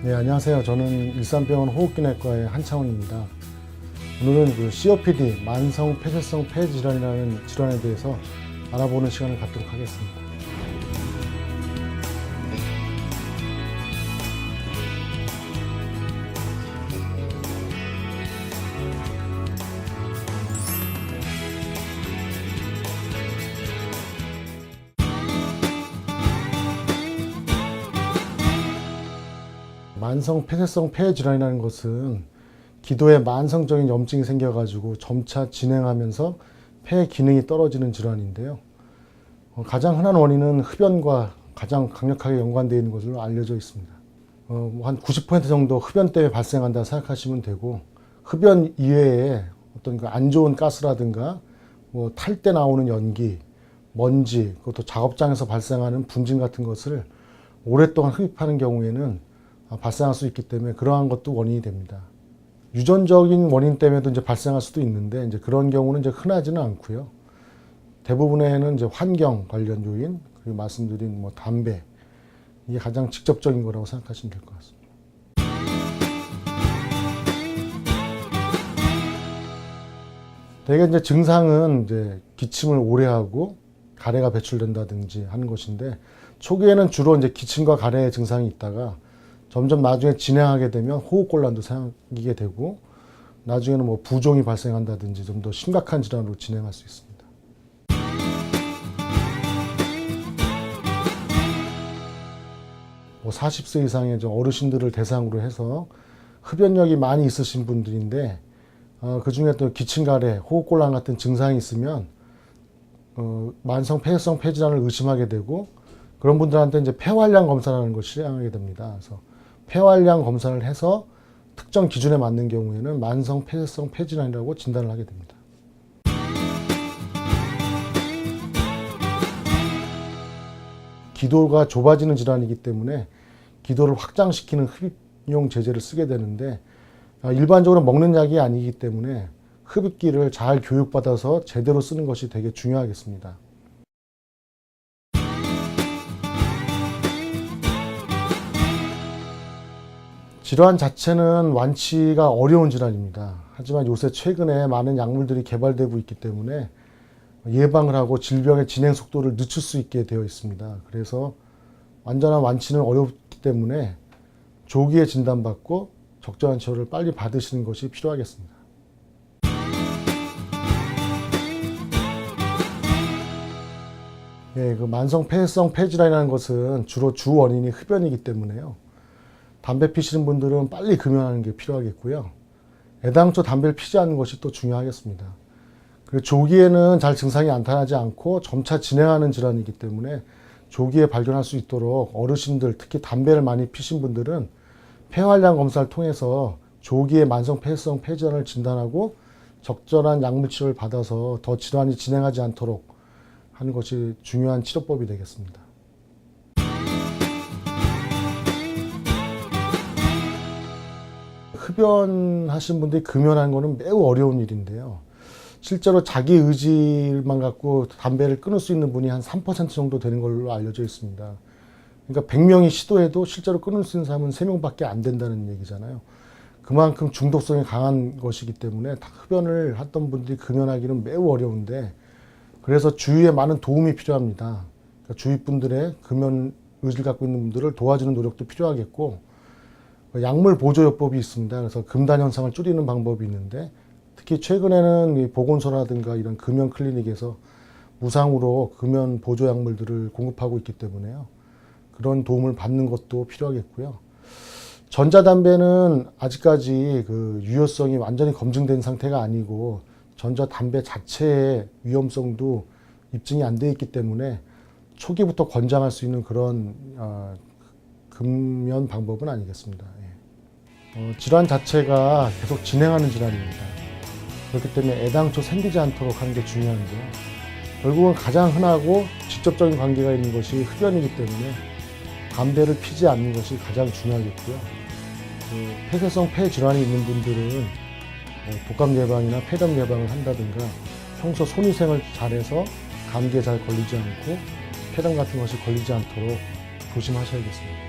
네, 안녕하세요. 저는 일산병원 호흡기내과의 한창원입니다. 오늘은 그 COPD, 만성 폐쇄성 폐질환이라는 질환에 대해서 알아보는 시간을 갖도록 하겠습니다. 만성 폐쇄성 폐질환이라는 것은 기도에 만성적인 염증이 생겨가지고 점차 진행하면서 폐 기능이 떨어지는 질환인데요. 가장 흔한 원인은 흡연과 가장 강력하게 연관되어 있는 것으로 알려져 있습니다. 한 90% 정도 흡연 때문에 발생한다 생각하시면 되고, 흡연 이외에 어떤 그 안 좋은 가스라든가 탈 때 나오는 연기, 먼지, 그것도 작업장에서 발생하는 분진 같은 것을 오랫동안 흡입하는 경우에는 발생할 수 있기 때문에 그러한 것도 원인이 됩니다. 유전적인 원인 때문에도 이제 발생할 수도 있는데 이제 그런 경우는 이제 흔하지는 않고요. 대부분에는 이제 환경 관련 요인, 그리고 말씀드린 담배, 이게 가장 직접적인 거라고 생각하시면 될 것 같습니다. 대개 이제 증상은 이제 기침을 오래 하고 가래가 배출된다든지 하는 것인데, 초기에는 주로 이제 기침과 가래의 증상이 있다가 점점 나중에 진행하게 되면 호흡곤란도 생기게 되고, 나중에는 부종이 발생한다든지 좀 더 심각한 질환으로 진행할 수 있습니다. 40세 이상의 어르신들을 대상으로 해서 흡연력이 많이 있으신 분들인데, 그 중에 또 기침, 가래, 호흡곤란 같은 증상이 있으면 만성 폐쇄성 폐질환을 의심하게 되고, 그런 분들한테 이제 폐활량 검사라는 것을 시행하게 됩니다. 그래서 폐활량 검사를 해서 특정 기준에 맞는 경우에는 만성 폐쇄성 폐질환이라고 진단을 하게 됩니다. 기도가 좁아지는 질환이기 때문에 기도를 확장시키는 흡입용 제제를 쓰게 되는데, 일반적으로 먹는 약이 아니기 때문에 흡입기를 잘 교육받아서 제대로 쓰는 것이 되게 중요하겠습니다. 질환 자체는 완치가 어려운 질환입니다. 하지만 요새 최근에 많은 약물들이 개발되고 있기 때문에 예방을 하고 질병의 진행 속도를 늦출 수 있게 되어 있습니다. 그래서 완전한 완치는 어렵기 때문에 조기에 진단받고 적절한 치료를 빨리 받으시는 것이 필요하겠습니다. 그 만성 폐쇄성 폐질환이라는 것은 주로 주 원인이 흡연이기 때문에요. 담배 피시는 분들은 빨리 금연하는 게 필요하겠고요. 애당초 담배를 피지 않는 것이 또 중요하겠습니다. 그리고 조기에는 잘 증상이 나타나지 않고 점차 진행하는 질환이기 때문에 조기에 발견할 수 있도록 어르신들, 특히 담배를 많이 피신 분들은 폐활량 검사를 통해서 조기에 만성 폐쇄성 폐질환을 진단하고 적절한 약물 치료를 받아서 더 질환이 진행하지 않도록 하는 것이 중요한 치료법이 되겠습니다. 흡연하신 분들이 금연하는 것은 매우 어려운 일인데요. 실제로 자기 의지만 갖고 담배를 끊을 수 있는 분이 한 3% 정도 되는 걸로 알려져 있습니다. 그러니까 100명이 시도해도 실제로 끊을 수 있는 사람은 3명밖에 안 된다는 얘기잖아요. 그만큼 중독성이 강한 것이기 때문에 흡연을 했던 분들이 금연하기는 매우 어려운데, 그래서 주위에 많은 도움이 필요합니다. 그러니까 주위 분들의 금연 의지를 갖고 있는 분들을 도와주는 노력도 필요하겠고, 약물 보조요법이 있습니다. 그래서 금단 현상을 줄이는 방법이 있는데, 특히 최근에는 보건소라든가 이런 금연 클리닉에서 무상으로 금연 보조 약물들을 공급하고 있기 때문에요. 그런 도움을 받는 것도 필요하겠고요. 전자담배는 아직까지 그 유효성이 완전히 검증된 상태가 아니고, 전자담배 자체의 위험성도 입증이 안 돼 있기 때문에 초기부터 권장할 수 있는 그런 금연 방법은 아니겠습니다. 질환 자체가 계속 진행하는 질환입니다. 그렇기 때문에 애당초 생기지 않도록 하는 게 중요한데요. 결국은 가장 흔하고 직접적인 관계가 있는 것이 흡연이기 때문에 담배를 피지 않는 것이 가장 중요하겠고요. 폐쇄성 폐질환이 있는 분들은 독감 예방이나 폐렴 예방을 한다든가 평소 손위생을 잘해서 감기에 잘 걸리지 않고 폐렴 같은 것이 걸리지 않도록 조심하셔야겠습니다.